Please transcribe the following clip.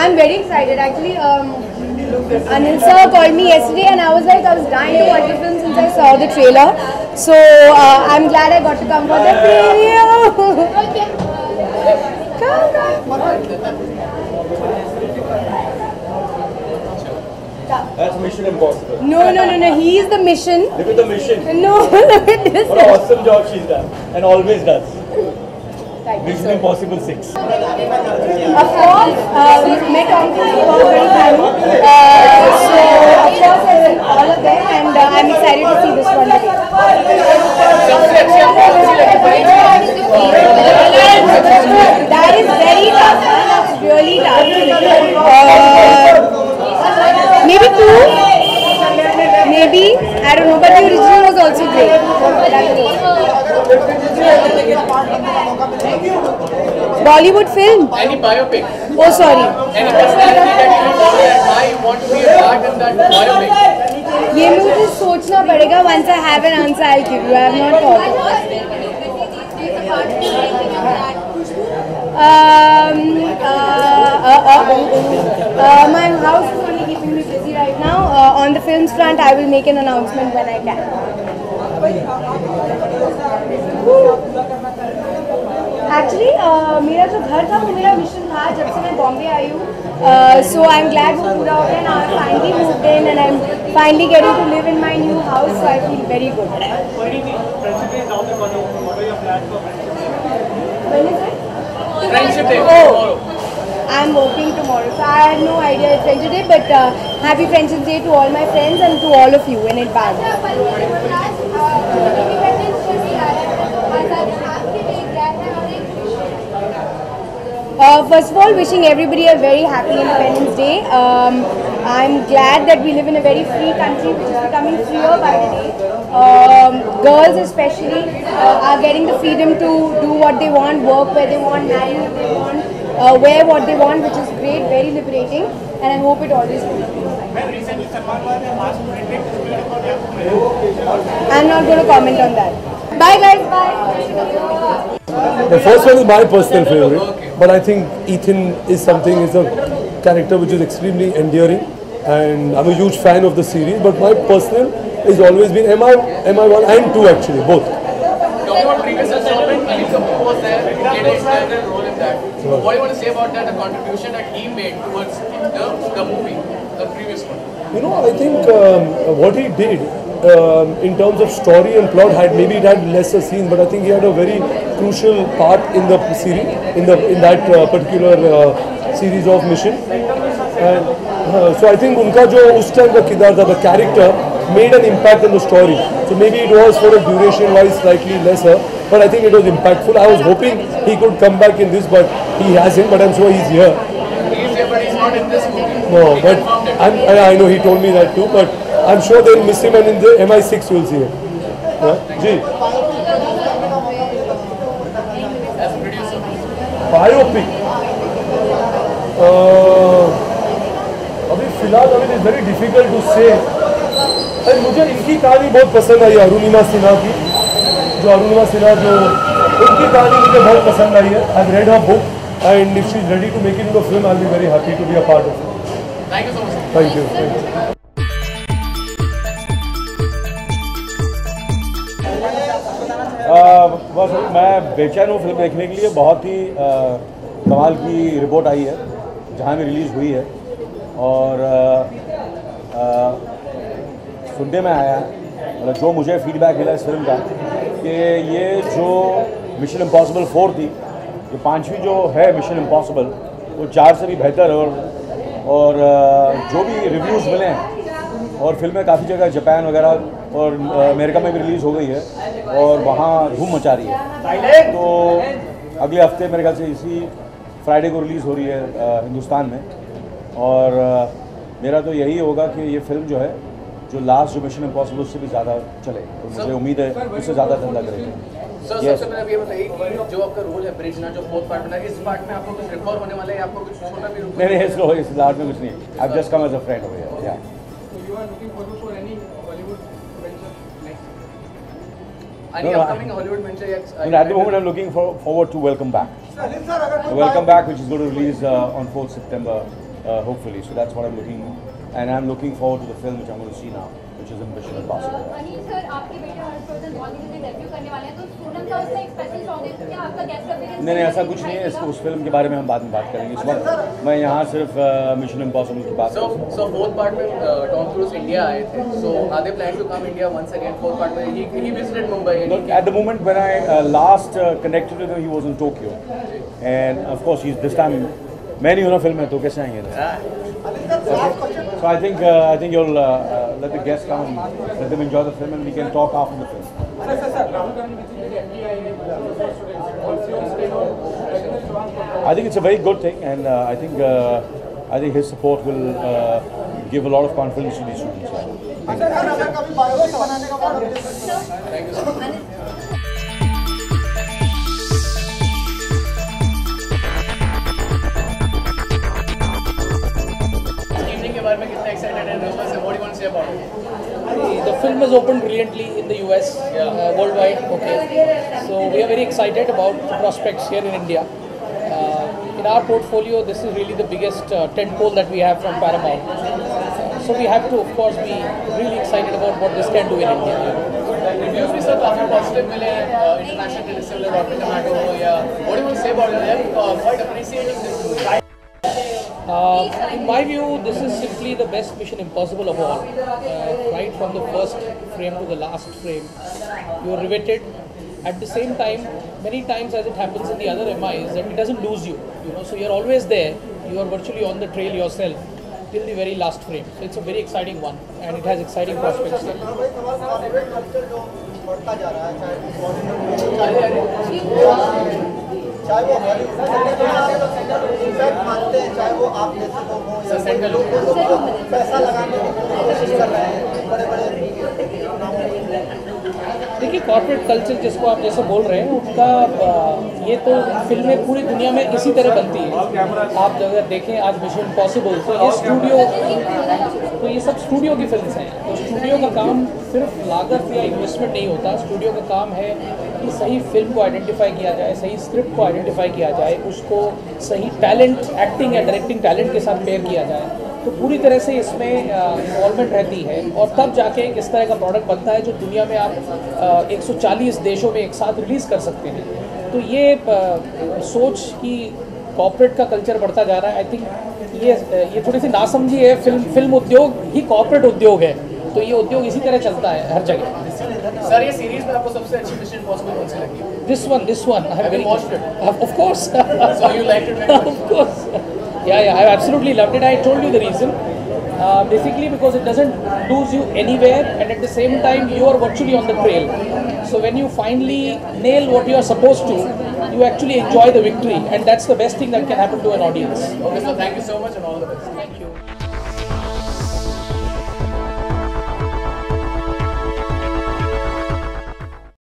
I'm very excited actually. Anil sir called me yesterday and I was dying to watch the film since I saw the trailer. So I'm glad I got to come for the preview. That's Mission Impossible. No. He is the mission. Look at the mission. No, look at this. What an awesome job she's done and always does. Mission Impossible 6. Of course, we've met Tom Cruise for very time. So, of course, I will all of them and I'm excited to see this one today. That is very tough. That's really tough. Maybe 2. Maybe. I don't know. But the original was also great. Bollywood film? Any biopic? Oh, sorry. Any personality that you know that I want to be a part in that biopic? ये मुझे सोचना पड़ेगा. Once I have an answer, I'll give you. I have not thought. My house is only keeping me busy right now. On the films front, I will make an announcement when I can. Actually, मेरा जो घर था वो मेरा mission था जब से मैं बॉम्बे आई हूँ. So I'm glad वो पूरा हो गया. Now I finally moved in and I'm finally getting to live in my new house. So I feel very good. When is it? Friendship Day. Oh, I'm working tomorrow, so I had no idea it's Friendship Day. But happy Friendship Day to all my friends and to all of you in advance. First of all, wishing everybody a very happy Independence Day. I'm glad that we live in a very free country which is becoming freer by the day. Girls especially are getting the freedom to do what they want, work where they want, marry who they want, wear what they want, which is great, very liberating, and I hope it always continues. I'm not going to comment on that. Bye guys, bye. The first one is my personal favorite, but I think Ethan is a character which is extremely endearing, and I'm a huge fan of the series. But my personal has always been MI1 and 2 actually, both. Talking about previous installment, Anil Kapoor was there, he played an extended role in that. So what do you want to say about that, the contribution that he made towards the movie, the previous one? You know, I think what he did in terms of story and plot had lesser scenes, but I think he had a very crucial part in the series, in that particular series of Mission. And so I think unka jo us time ka kidar tha, the character made an impact on the story. So maybe it was for a duration wise slightly lesser, but I think it was impactful. I was hoping he could come back in this, but he hasn't. But I'm sure he's here. He's here, but he's not in this movie. No, but I know he told me that too. But I'm sure they'll miss him, and in the MI6 you'll see him. Ji. As a producer. Biopic. अभी फिलहाल it's very difficult to say. अरे मुझे इनकी कहानी बहुत पसंद आई, अरुणिमा सिन्हा की. उनकी कहानी मुझे बहुत पसंद आई है. I've read her book, and if she's ready to make it into a film, I'll be very happy to be a part of it. Thank you so much. Thank you. बस मैं बेचैन हूँ फिल्म देखने के लिए. बहुत ही कमाल की रिपोर्ट आई है जहाँ में रिलीज़ हुई है, और सुनने में आया मतलब जो मुझे फीडबैक मिला इस फिल्म का कि ये जो मिशन इम्पॉसिबल 4 थी, जो 5वीं जो है मिशन इम्पॉसिबल, वो 4 से भी बेहतर है. और जो भी रिव्यूज़ मिले हैं, और फिल्में काफ़ी जगह जापान वगैरह और अमेरिका में भी रिलीज़ हो गई है और वहाँ धूम मचा रही है. तो अगले हफ्ते मेरे ख्याल से इसी फ्राइडे को रिलीज़ हो रही है हिंदुस्तान में, और मेरा तो यही होगा कि ये फिल्म जो है, जो लास्ट जो मिशन इम्पॉसिबल उससे भी ज़्यादा चले, तो मुझे उम्मीद है उससे ज़्यादा धंधा करेगी. सर सबसे पहले ये बताइए कि जो आपका रोल है ब्रिजना, जो 4th पार्ट में, इस पार्ट में आपको कुछ रिकॉर्ड होने वाला है, आपको कुछ छोटा भी रोल? नहीं, इस लास्ट में कुछ नहीं. I just come as a friend हो गया. Any upcoming Hollywood venture? At the moment, I'm looking forward to Welcome Back. Welcome Back, which is going to release on 4th September hopefully. So that's what I'm looking, and I'm looking forward to the film which I'm going to see now, which is Mission Impossible. Anil sir, आपके बेटे हर्षवर्धन बॉलीवुड में debut करने वाले हैं, तो सोनम का उसमें एक स्पेशल सॉन्ग है, क्या आपका गेस्ट अपीयरेंस? नहीं, ऐसा कुछ नहीं है। उस फिल्म के बारे में हम बाद में बात करेंगे। इस वक्त मैं यहाँ सिर्फ मिशन इम्पॉसिबल की बात कर रहा हूँ। So fourth part में Tom Cruise India आए थे. So are they planning to come India once again? Fourth part में he visited Mumbai. Look, at the moment when I last connected with him, he was in Tokyo, and of course he's this time. मैं नहीं हूँ ना film में, तो कैसे आएंगे? So I think you'll let the guests come and let them enjoy the film, and we can talk after the film. I think it's a very good thing, and I think his support will give a lot of confidence to these students. Thank you so much. The film has opened brilliantly in the US, worldwide. Okay, so we are very excited about the prospects here in India. In our portfolio, this is really the biggest tentpole that we have from Paramount. So we have to, of course, be really excited about what this can do in India. Reviews भी sir काफी positive मिले हैं, international critics से Rotten Tomato हो या what do you want to say about it? They are quite appreciating this movie. In my view, this is simply the best Mission Impossible of all. Right from the first frame to the last frame, you are riveted. At the same time, many times as it happens in the other MIs, that it doesn't lose you. So you're always there. You are virtually on the trail yourself till the very last frame. So it's a very exciting one, and it has exciting prospects. चाहे वो मानते हैं, चाहे वो आप जैसे लोग हों या सेंट्रल लोग पैसा लगाने की कोशिश कर रहे हैं बड़े-बड़े। देखिए, कॉर्पोरेट कल्चर जिसको आप जैसे बोल रहे हैं, उसका ये तो फिल्में पूरी दुनिया में इसी तरह बनती है। आप अगर देखें आज मिशन इम्पॉसिबल, तो ये सब स्टूडियो की फिल्म्स हैं। तो स्टूडियो का काम सिर्फ लागत या इन्वेस्टमेंट नहीं होता। स्टूडियो का काम है कि सही फिल्म को आइडेंटिफाई किया जाए, सही स्क्रिप्ट को आइडेंटिफाई किया जाए, उसको सही टैलेंट, एक्टिंग या डायरेक्टिंग टैलेंट के साथ पेयर किया जाए। तो पूरी तरह से इसमें इन्वॉल्वमेंट रहती है, और तब जाके इस तरह का प्रोडक्ट बनता है जो दुनिया में आप 140 देशों में एक साथ रिलीज़ कर सकते हैं। तो ये सोच कि कॉर्पोरेट का कल्चर बढ़ता जा रहा है, आई थिंक ये थोड़ी सी नासमझी है। फिल्म उद्योग ही कॉर्पोरेट उद्योग है, तो ये उद्योग इसी तरह चलता है हर जगह। सर, ये सीरीज में आपको सबसे अच्छी मिशन इम्पॉसिबल कौन सी लगी? This one. I have watched it. Of course. So you liked it very much? Of course. Yeah, I absolutely loved it. I told you the reason. Basically because it doesn't lose you anywhere, and at the same time you are virtually on the trail. So when you finally nail what you are supposed to, you actually enjoy the victory, and that's the best thing that can happen to an audience. Okay, so thank you so much and all the best. Thank you.